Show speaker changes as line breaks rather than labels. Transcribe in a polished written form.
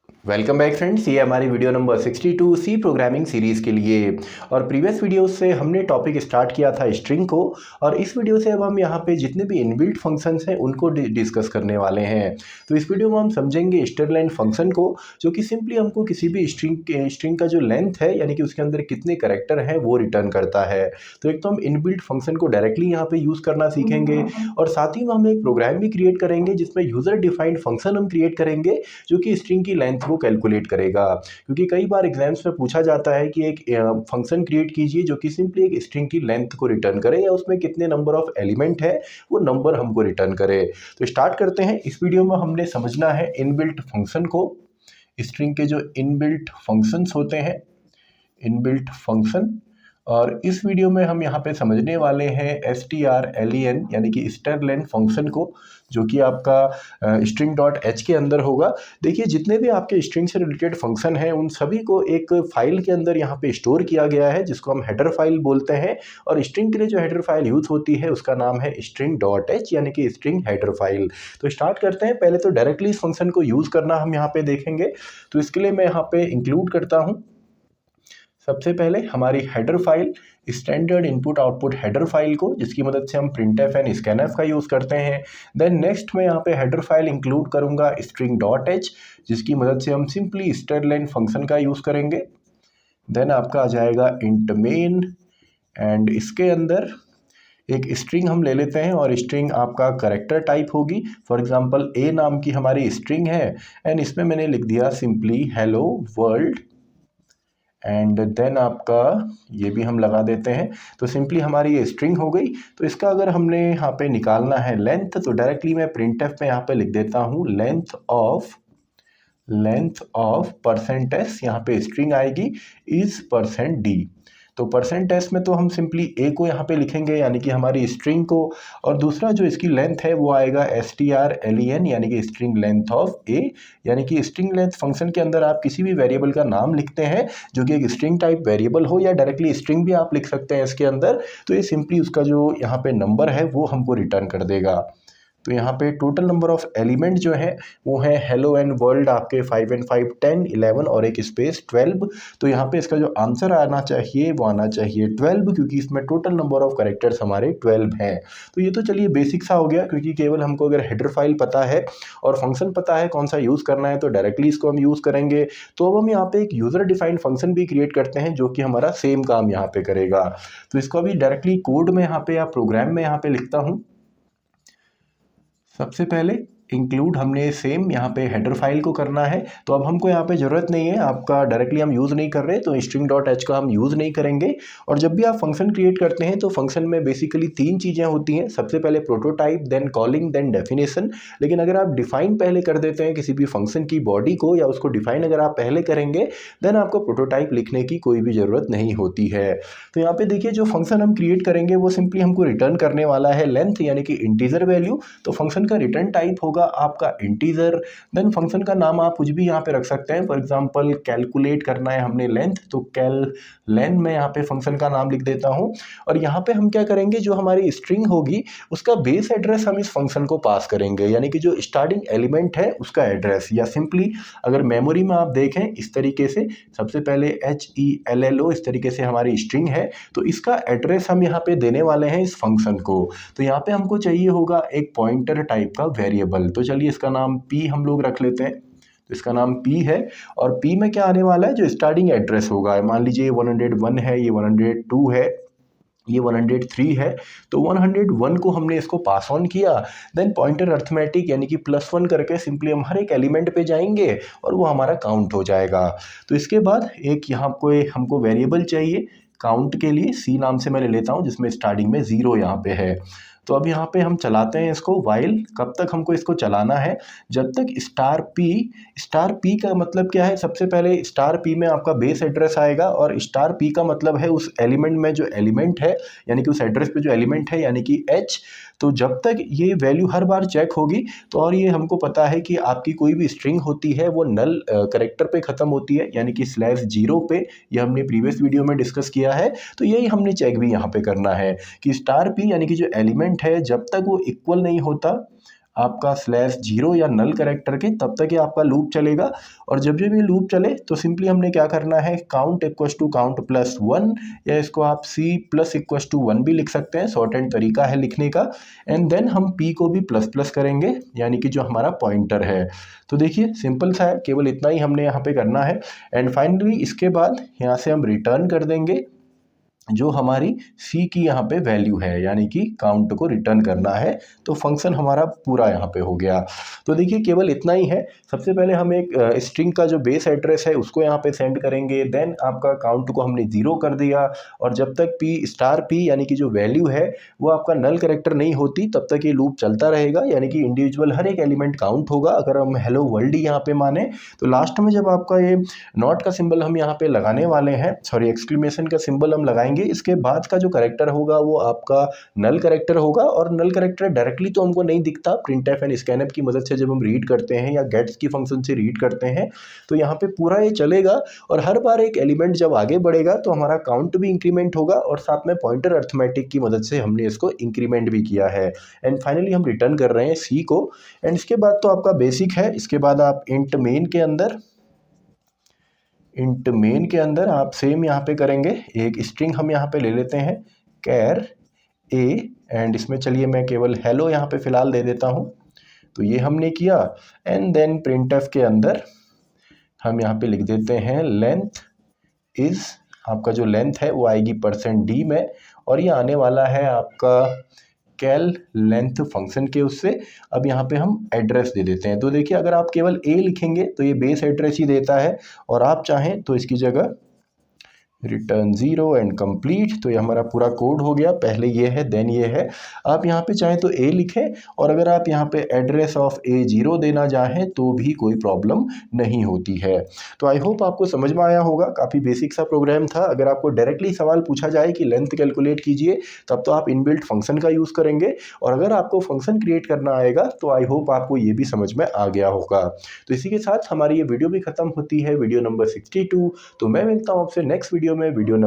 Welcome back friends, ये हमारी video number 62 C programming series के लिए। और प्रीवियस वीडियो से हमने टॉपिक स्टार्ट किया था स्ट्रिंग को, और इस वीडियो से अब हम यहाँ पे जितने भी इनबिल्ट फंक्शंस हैं उनको डिस्कस करने वाले हैं। तो इस वीडियो में हम समझेंगे स्ट्रिंग फंक्शन को, जो कि सिंपली हमको किसी भी स्ट्रिंग का जो लेंथ है यानी कि उसके अंदर कितने करेक्टर हैं वो रिटर्न करता है। तो एक तो हम इनबिल्ट फंक्शन को डायरेक्टली यहाँ पे यूज़ करना सीखेंगे, और साथ ही में हम एक प्रोग्राम भी क्रिएट करेंगे जिसमें यूज़र डिफाइंड फंक्शन हम क्रिएट करेंगे जो कि स्ट्रिंग की लेंथ को कैलकुलेट करेगा। क्योंकि कई बार एग्जाम्स में पूछा जाता है कि एक फंक्शन क्रिएट कीजिए जो कि सिंपली एक स्ट्रिंग की लेंथ को रिटर्न करे या उसमें कितने नंबर ऑफ एलिमेंट है वो नंबर हमको रिटर्न करे। तो स्टार्ट करते हैं। इस वीडियो में हमने समझना है इनबिल्ट फंक्शन को, स्ट्रिंग के जो इनबिल्ट फंक्शंस होते हैं, इनबिल्ट फंक्शन। और इस वीडियो में हम यहाँ पे समझने वाले हैं strlen यानी कि स्ट्रलेन फंक्शन को, जो कि आपका स्ट्रिंग डॉट एच के अंदर होगा। देखिए, जितने भी आपके स्ट्रिंग से रिलेटेड फंक्शन हैं उन सभी को एक फाइल के अंदर यहाँ पे स्टोर किया गया है जिसको हम हेडर फाइल बोलते हैं। और स्ट्रिंग के लिए जो हेडर फाइल यूज़ होती है उसका नाम है स्ट्रिंग डॉट एच यानी कि स्ट्रिंग हेडर फाइल। तो स्टार्ट करते हैं। पहले तो डायरेक्टली इस फंक्शन को यूज़ करना हम यहाँ पे देखेंगे। तो इसके लिए मैं यहाँ पे इंक्लूड करता हूँ सबसे पहले हमारी header file, standard input output header file को, जिसकी मदद से हम प्रिंटफ एंड स्कैनफ का यूज़ करते हैं। देन नेक्स्ट मैं यहाँ पे हेडर फाइल इंक्लूड करूँगा स्ट्रिंग डॉट एच, जिसकी मदद से हम सिंपली स्ट्रलेन फंक्शन का यूज़ करेंगे। देन आपका आ जाएगा इंट मेन, एंड इसके अंदर एक स्ट्रिंग हम ले लेते हैं और स्ट्रिंग आपका करेक्टर टाइप होगी। फॉर एग्जांपल ए नाम की हमारी स्ट्रिंग है एंड इसमें मैंने लिख दिया simply hello world, and then आपका ये भी हम लगा देते हैं। तो सिंपली हमारी ये स्ट्रिंग हो गई। तो इसका अगर हमने यहाँ पे निकालना है लेंथ, तो डायरेक्टली मैं प्रिंटफ में यहाँ पे लिख देता हूँ लेंथ ऑफ %s, यहाँ पे स्ट्रिंग आएगी इज %d। तो %s में तो हम सिंपली a को यहाँ पे लिखेंगे यानी कि हमारी स्ट्रिंग को, और दूसरा जो इसकी लेंथ है वो आएगा strlen यानी कि स्ट्रिंग लेंथ ऑफ a। यानी कि स्ट्रिंग लेंथ फंक्शन के अंदर आप किसी भी वेरिएबल का नाम लिखते हैं जो कि एक स्ट्रिंग टाइप वेरिएबल हो, या डायरेक्टली स्ट्रिंग भी आप लिख सकते हैं इसके अंदर। तो ये सिंपली उसका जो यहाँ पे नंबर है वो हमको रिटर्न कर देगा। तो यहाँ पे टोटल नंबर ऑफ एलिमेंट जो है वो है हेलो एंड वर्ल्ड आपके 5 एंड 5 10 11 और एक स्पेस 12। तो यहाँ पे इसका जो आंसर आना चाहिए वो आना चाहिए 12, क्योंकि इसमें टोटल नंबर ऑफ कैरेक्टर्स हमारे 12 हैं। तो ये तो चलिए बेसिक सा हो गया, क्योंकि केवल हमको अगर हेडर फाइल पता है और फंक्शन पता है कौन सा यूज़ करना है तो डायरेक्टली इसको हम यूज़ करेंगे। तो अब हम यहाँ पे एक यूज़र डिफाइंड फंक्शन भी क्रिएट करते हैं जो कि हमारा सेम काम यहाँ पे करेगा। तो इसको अभी डायरेक्टली कोड में यहाँ पे या प्रोग्राम में यहाँ पे लिखता हूँ। सबसे पहले इंक्लूड हमने सेम यहाँ पे हेडर फाइल को करना है। तो अब हमको यहाँ पे ज़रूरत नहीं है, आपका डायरेक्टली हम यूज़ नहीं कर रहे, तो स्ट्रिंग डॉट एच का हम यूज़ नहीं करेंगे। और जब भी आप फंक्शन क्रिएट करते हैं तो फंक्शन में बेसिकली 3 चीज़ें होती हैं। सबसे पहले prototype, then calling, then definition. लेकिन अगर आप डिफाइन पहले कर देते हैं किसी भी फंक्शन की बॉडी को, या उसको डिफाइन अगर आप पहले करेंगे, देन आपको प्रोटोटाइप लिखने की कोई भी ज़रूरत नहीं होती है। तो यहाँ पे देखिए, जो फंक्शन हम क्रिएट करेंगे वो सिंपली हमको रिटर्न करने वाला है लेंथ यानी कि इंटीजर वैल्यू। तो फंक्शन का रिटर्न टाइप होगा आपका इंटीजर। देन फंक्शन का नाम आप कुछ भी यहाँ पे रख सकते हैं। फॉर एग्जांपल कैलकुलेट करना है हमने लेंथ, तो कैल लेन में यहाँ पे फंक्शन का नाम लिख देता हूँ। और यहाँ पे हम क्या करेंगे, जो हमारी स्ट्रिंग होगी उसका बेस एड्रेस हम इस फंक्शन को पास करेंगे, यानी कि जो स्टार्टिंग एलिमेंट है उसका एड्रेस। या सिंपली अगर मेमोरी में आप देखें इस तरीके से, सबसे पहले HELLO इस तरीके से हमारी स्ट्रिंग है, तो इसका एड्रेस हम यहाँ पे देने वाले हैं इस फंक्शन को। तो यहाँ पे हमको चाहिए होगा एक पॉइंटर टाइप का वेरिएबल। तो चलिए इसका नाम p हम लोग रख लेते हैं। तो इसका नाम p है, और p में क्या आने वाला है, जो स्टार्टिंग एड्रेस होगा। मान लीजिए ये 101 है, ये 102 है, ये 103 है। तो 101 को हमने इसको पास ऑन किया। देन पॉइंटर अर्थमेटिक यानी कि +1 करके सिंपली हम हर एक एलिमेंट पे जाएंगे और वो हमारा काउंट हो जाएगा। तो इसके बाद एक यहाँ को हमको वेरिएबल चाहिए काउंट के लिए, c नाम से मैं ले लेता हूँ, जिसमें स्टार्टिंग में 0 यहाँ पे है। तो अब यहाँ पे हम चलाते हैं इसको वाइल। कब तक हमको इसको चलाना है, जब तक स्टार पी का मतलब क्या है, सबसे पहले स्टार पी में आपका बेस एड्रेस आएगा, और स्टार पी का मतलब है उस एलिमेंट में जो एलिमेंट है, यानी कि उस एड्रेस पे जो एलिमेंट है यानी कि h। तो जब तक ये वैल्यू हर बार चेक होगी, तो और ये हमको पता है कि आपकी कोई भी स्ट्रिंग होती है वो नल करेक्टर पे ख़त्म होती है, यानी कि /0 पे। ये हमने प्रीवियस वीडियो में डिस्कस किया है। तो यही हमने चेक भी यहाँ पे करना है कि स्टार पी यानी कि जो एलिमेंट है जब तक वो इक्वल नहीं होता आपका /0 या नल कैरेक्टर के, तब तक ये आपका लूप चलेगा। और जब जब ये लूप चले तो सिंपली हमने क्या करना है, count equals to count plus 1, या इसको आप C प्लस इक्वस टू 1 भी लिख सकते हैं, शॉर्ट एंड तरीका है लिखने का। एंड देन हम P को भी प्लस प्लस करेंगे, यानी कि जो हमारा पॉइंटर है। तो देखिए सिंपल सा है, केवल इतना ही हमने यहाँ पे करना है। एंड फाइनली इसके बाद यहाँ से हम रिटर्न कर देंगे जो हमारी C की यहाँ पे वैल्यू है, यानी कि काउंट को रिटर्न करना है। तो फंक्शन हमारा पूरा यहाँ पे हो गया। तो देखिए केवल इतना ही है। सबसे पहले हम एक स्ट्रिंग का जो बेस एड्रेस है उसको यहाँ पे सेंड करेंगे, देन आपका काउंट को हमने 0 कर दिया, और जब तक P यानी कि जो वैल्यू है वो आपका नल कैरेक्टर नहीं होती तब तक ये लूप चलता रहेगा, यानी कि इंडिविजुअल हर एक एलिमेंट काउंट होगा। अगर हम हेलो वर्ल्ड यहाँ पे माने तो लास्ट में जब आपका ये नॉट का सिंबल हम यहाँ पे लगाने वाले हैं, सॉरी एक्सक्लेमेशन का सिंबल हम लगाएंगे, इसके बाद का जो कैरेक्टर होगा वो आपका नल कैरेक्टर होगा। और नल कैरेक्टर डायरेक्टली तो हमको नहीं दिखता, प्रिंटफ एंड स्कैनफ की मदद से जब हम रीड करते हैं या गेट्स की फंक्शन से रीड करते हैं तो यहाँ पे पूरा ये चलेगा। और हर बार एक एलिमेंट जब आगे बढ़ेगा तो हमारा काउंट भी इंक्रीमेंट होगा, और साथ में पॉइंटर अर्थमेटिक की मदद से हमने इसको इंक्रीमेंट भी किया है। एंड फाइनली हम रिटर्न कर रहे हैं C को। एंड इसके बाद तो आपका बेसिक है। इसके बाद आप इंट मेन के अंदर आप सेम यहाँ पे करेंगे, एक स्ट्रिंग हम यहाँ पे ले लेते हैं कैर A, एंड इसमें चलिए मैं केवल हेलो यहाँ पे फ़िलहाल दे देता हूँ। तो ये हमने किया। एंड देन प्रिंटफ के अंदर हम यहाँ पे लिख देते हैं लेंथ इज़, आपका जो लेंथ है वो आएगी %d में, और ये आने वाला है आपका कैल लेंथ फंक्शन के उससे। अब यहाँ पे हम एड्रेस दे देते हैं। तो देखिए अगर आप केवल A लिखेंगे तो ये बेस एड्रेस ही देता है, और आप चाहें तो इसकी जगह रिटर्न 0 एंड कंप्लीट, तो ये हमारा पूरा कोड हो गया। पहले ये है देन ये है। आप यहाँ पे चाहें तो A लिखें, और अगर आप यहाँ पे एड्रेस ऑफ A0 देना चाहें तो भी कोई प्रॉब्लम नहीं होती है। तो आई होप आपको समझ में आया होगा। काफ़ी बेसिक सा प्रोग्राम था। अगर आपको डायरेक्टली सवाल पूछा जाए कि लेंथ कैलकुलेट कीजिए, तब तो आप इनबिल्ट फंक्शन का यूज़ करेंगे, और अगर आपको फंक्शन क्रिएट करना आएगा तो आई होप आपको ये भी समझ में आ गया होगा। तो इसी के साथ हमारी ये वीडियो भी ख़त्म होती है, वीडियो नंबर 62। तो मैं मिलता हूँ आपसे नेक्स्ट वीडियो में, वीडियो नंबर